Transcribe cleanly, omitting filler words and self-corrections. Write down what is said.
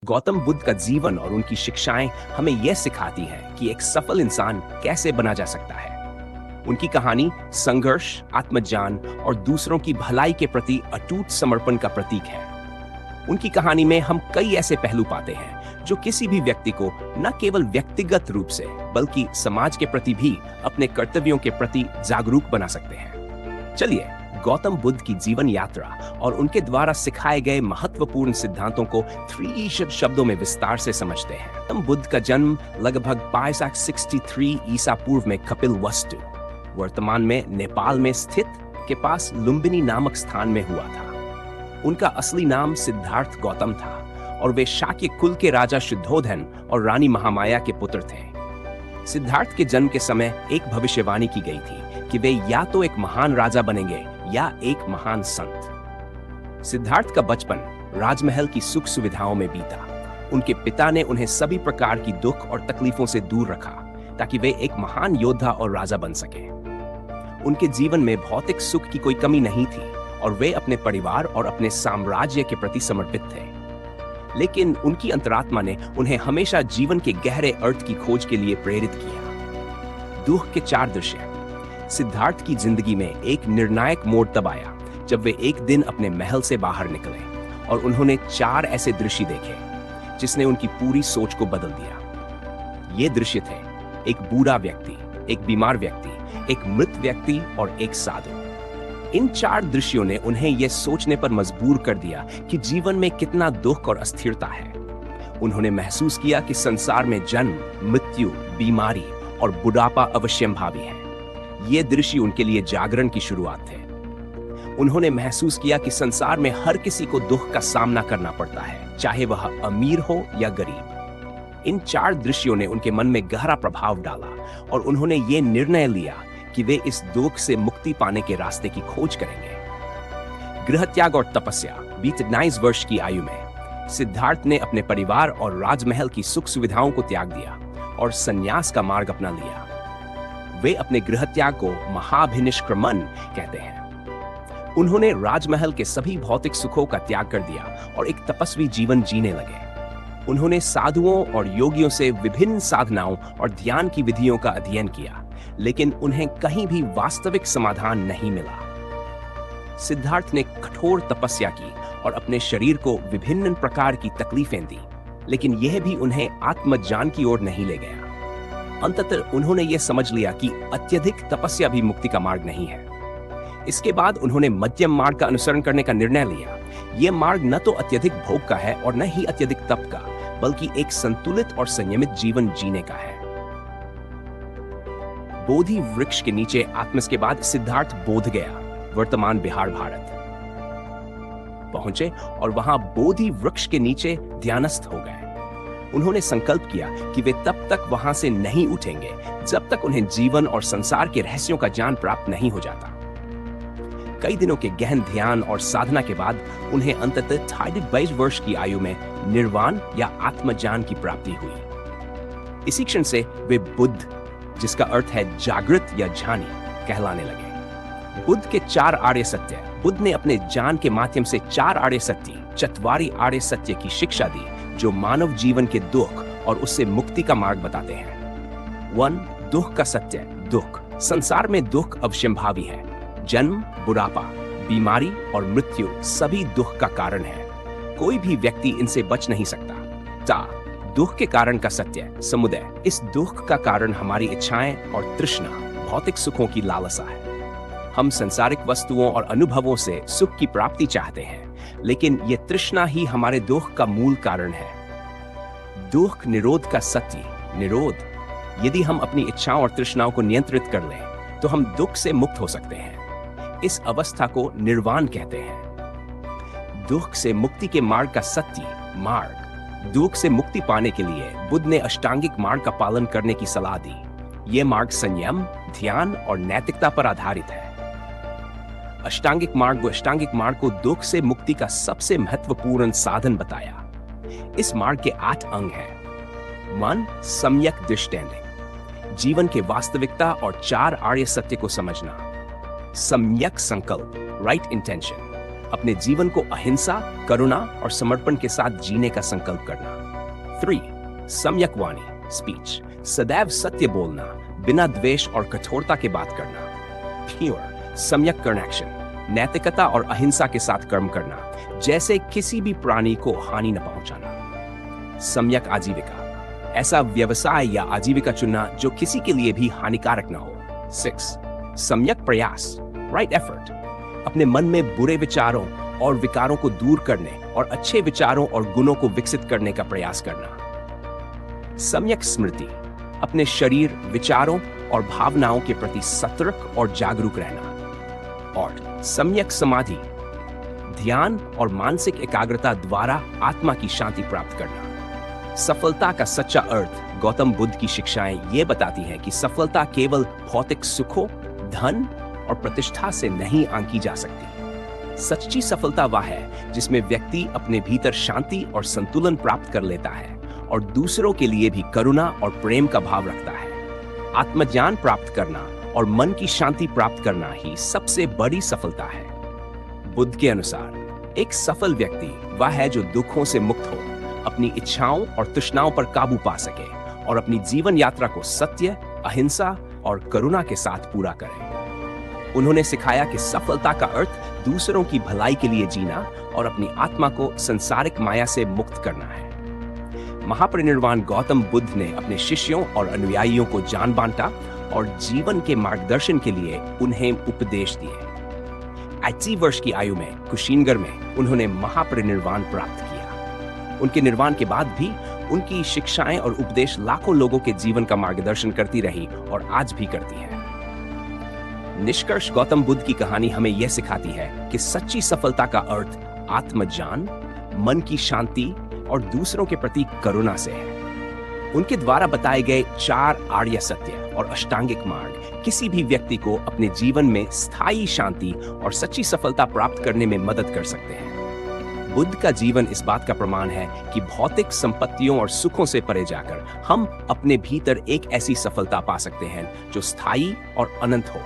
गौतम बुद्ध का जीवन और उनकी शिक्षाएं हमें यह सिखाती हैं कि एक सफल इंसान कैसे बना जा सकता है। उनकी कहानी संघर्ष, आत्मज्ञान और दूसरों की भलाई के प्रति अटूट समर्पण का प्रतीक है। उनकी कहानी में हम कई ऐसे पहलू पाते हैं जो किसी भी व्यक्ति को न केवल व्यक्तिगत रूप से बल्कि समाज के प्रति भी अपने कर्तव्यों के प्रति जागरूक बना सकते हैं। चलिए गौतम बुद्ध की जीवन यात्रा और उनके द्वारा सिखाए गए महत्वपूर्ण सिद्धांतों को 3 शब्दों में विस्तार से समझते हैं। गौतम बुद्ध का जन्म लगभग 563 ईसा पूर्व में कपिलवस्तु, वर्तमान में नेपाल में स्थित के पास लुम्बिनी नामक स्थान में हुआ था। उनका असली नाम सिद्धार्थ गौतम था और वे शाक्य कुल के राजा शुद्धोधन और रानी महामाया के पुत्र थे। सिद्धार्थ के जन्म के समय एक भविष्यवाणी की गई थी कि वे या तो एक महान राजा बनेंगे या एक महान संत। सिद्धार्थ का बचपन राजमहल की सुख सुविधाओं में बीता। उनके पिता ने उन्हें सभी प्रकार की दुख और तकलीफों से दूर रखा ताकि वे एक महान योद्धा और राजा बन सके। उनके जीवन में भौतिक सुख की कोई कमी नहीं थी और वे अपने परिवार और अपने साम्राज्य के प्रति समर्पित थे। लेकिन उनकी अंतरात्मा ने उन्हें हमेशा जीवन के गहरे अर्थ की खोज के लिए प्रेरित किया। दुख के 4 दृश्य। सिद्धार्थ की जिंदगी में एक निर्णायक मोड़ तब आया जब वे एक दिन अपने महल से बाहर निकले और उन्होंने 4 ऐसे दृश्य देखे जिसने उनकी पूरी सोच को बदल दिया। ये दृश्य थे एक बूढ़ा व्यक्ति, एक बीमार व्यक्ति, एक मृत व्यक्ति और एक साधु। इन 4 दृश्यों ने उन्हें यह सोचने पर मजबूर कर दिया कि जीवन में कितना दुख और अस्थिरता है। उन्होंने महसूस किया कि संसार में जन्म, मृत्यु, बीमारी और बुढ़ापा अवश्यंभावी है। ये दृश्य उनके लिए जागरण की शुरुआत थे। उन्होंने महसूस किया कि संसार में हर किसी को दुख का सामना करना पड़ता है, चाहे वह अमीर हो या गरीब। इन 4 दृश्यों ने उनके मन में गहरा प्रभाव डाला और उन्होंने ये निर्णय लिया कि वे इस दुख से मुक्ति पाने के रास्ते की खोज करेंगे। गृहत्याग और तपस्या। 29 वर्ष की आयु में सिद्धार्थ ने अपने परिवार और राजमहल की सुख सुविधाओं को त्याग दिया और संन्यास का मार्ग अपना लिया। वे अपने गृहत्याग को महाभिनिष्क्रमण कहते हैं। उन्होंने राजमहल के सभी भौतिक सुखों का त्याग कर दिया और एक तपस्वी जीवन जीने लगे। उन्होंने साधुओं और योगियों से विभिन्न साधनाओं और ध्यान की विधियों का अध्ययन किया, लेकिन उन्हें कहीं भी वास्तविक समाधान नहीं मिला। सिद्धार्थ ने कठोर तपस्या की और अपने शरीर को विभिन्न प्रकार की तकलीफें दी, लेकिन यह भी उन्हें आत्मज्ञान की ओर नहीं ले गया। अंततः उन्होंने यह समझ लिया कि अत्यधिक तपस्या भी मुक्ति का मार्ग नहीं है। इसके बाद उन्होंने मध्यम मार्ग का अनुसरण करने का निर्णय लिया। यह मार्ग न तो अत्यधिक भोग का है और न ही अत्यधिक तप का, बल्कि एक संतुलित और संयमित जीवन जीने का है। बोधि वृक्ष के नीचे आत्मस के बाद सिद्धार्थ बोध गया, वर्तमान बिहार भारत पहुंचे और वहां बोधि वृक्ष के नीचे ध्यानस्थ हो गए। उन्होंने संकल्प किया कि वे तब तक वहां से नहीं उठेंगे जब तक उन्हें जीवन और संसार के रहस्यों का ज्ञान प्राप्त नहीं हो जाता। कई दिनों के गहन ध्यान और साधना के बाद उन्हें अंततः 22 वर्ष की आयु में निर्वाण या आत्मज्ञान की प्राप्ति हुई। इसी क्षण से वे बुद्ध, जिसका अर्थ है जागृत या ज्ञानी, कहलाने लगे। बुद्ध के 4 आर्य सत्य। बुद्ध ने अपने ज्ञान के माध्यम से 4 आर्य सत्य, चत्वारी आर्य सत्य की शिक्षा दी जो मानव जीवन के दुख और उससे मुक्ति का मार्ग बताते हैं। 1. दुख का सत्य। दुख। संसार में दुख अवश्यंभावी है। जन्म, बुढ़ापा, बीमारी और मृत्यु सभी दुख का कारण है। कोई भी व्यक्ति इनसे बच नहीं सकता। ता. दुख के कारण का सत्य। समुदय। इस दुख का कारण हमारी इच्छाएं और तृष्णा, भौतिक सुखों की लालसा है। हम संसारिक वस्तुओं और अनुभवों से सुख की प्राप्ति चाहते हैं, लेकिन ये तृष्णा ही हमारे दुख का मूल कारण है। दुख निरोध का सत्य। निरोध। यदि हम अपनी इच्छाओं और तृष्णाओं को नियंत्रित कर लें तो हम दुख से मुक्त हो सकते हैं। इस अवस्था को निर्वाण कहते हैं। दुख से मुक्ति के मार्ग का सत्य। मार्ग। दुख से मुक्ति पाने के लिए बुद्ध ने अष्टांगिक मार्ग का पालन करने की सलाह दी। यह मार्ग संयम, ध्यान और नैतिकता पर आधारित है। अष्टांगिक मार्ग को दुख से मुक्ति का सबसे महत्वपूर्ण साधन बताया। इस मार्ग के 8 अंग हैं। मन, सम्यक दृष्टि, जीवन के वास्तविकता और 4 आर्य सत्य को समझना। सम्यक संकल्प, राइट इंटेंशन। अपने जीवन को अहिंसा, करुणा और समर्पण के साथ जीने का संकल्प करना। 3. सम्यक वाणी, स्पीच, सदैव सत्य बोलना, बिना द्वेष और कठोरता के बात करना। प्योर, सम्यक कर्म एक्शन, नैतिकता और अहिंसा के साथ कर्म करना, जैसे किसी भी प्राणी को हानि न पहुंचाना। सम्यक आजीविका, ऐसा व्यवसाय या आजीविका चुनना जो किसी के लिए भी हानिकारक न हो। 6. सम्यक प्रयास, राइट एफर्ट, अपने मन में बुरे विचारों और विकारों को दूर करने और अच्छे विचारों और गुणों को विकसित करने का प्रयास करना। सम्यक स्मृति, अपने शरीर, विचारों और भावनाओं के प्रति सतर्क और जागरूक रहना। और सम्यक समाधि, ध्यान और मानसिक एकाग्रता द्वारा आत्मा की शांति प्राप्त करना। सफलता का सच्चा अर्थ गौतम बुद्ध की शिक्षाएं ये बताती हैं कि सफलता केवल भौतिक सुखों, धन और प्रतिष्ठा से नहीं आंकी जा सकती। सच्ची सफलता वह है जिसमें व्यक्ति अपने भीतर शांति और संतुलन प्राप्त कर लेता है और दूसरों के लिए भी करुणा और प्रेम का भाव रखता है। आत्मज्ञान प्राप्त करना और मन की शांति प्राप्त करना ही सबसे बड़ी सफलता है। बुद्ध के अनुसार एक सफल व्यक्ति वह है जो दुखों से मुक्त हो, अपनी इच्छाओं और तृष्णाओं पर काबू पा सके और अपनी जीवन यात्रा को सत्य, अहिंसा और करुणा के साथ पूरा करे। उन्होंने सिखाया कि सफलता का अर्थ दूसरों की भलाई के लिए जीना और अपनी आत्मा को संसारिक माया से मुक्त करना है। महापरिनिर्वाण गौतम बुद्ध ने अपने शिष्यों और अनुयायियों को ज्ञान बांटा और जीवन के मार्गदर्शन के लिए उन्हें उपदेश दिए। 80 वर्ष की आयु में कुशीनगर में उन्होंने महापरिनिर्वाण प्राप्त किया। उनके निर्वाण के बाद भी उनकी शिक्षाएं और उपदेश लाखों लोगों के जीवन का मार्गदर्शन करती रही और आज भी करती है। निष्कर्ष, गौतम बुद्ध की कहानी हमें यह सिखाती है कि सच्ची सफलता का अर्थ आत्मज्ञान, मन की शांति और दूसरों के प्रति करुणा से है। उनके द्वारा बताए गए 4 आर्य सत्य और अष्टांगिक मार्ग किसी भी व्यक्ति को अपने जीवन में स्थायी शांति और सच्ची सफलता प्राप्त करने में मदद कर सकते हैं। बुद्ध का जीवन इस बात का प्रमाण है कि भौतिक संपत्तियों और सुखों से परे जाकर हम अपने भीतर एक ऐसी सफलता पा सकते हैं जो स्थायी और अनंत हो।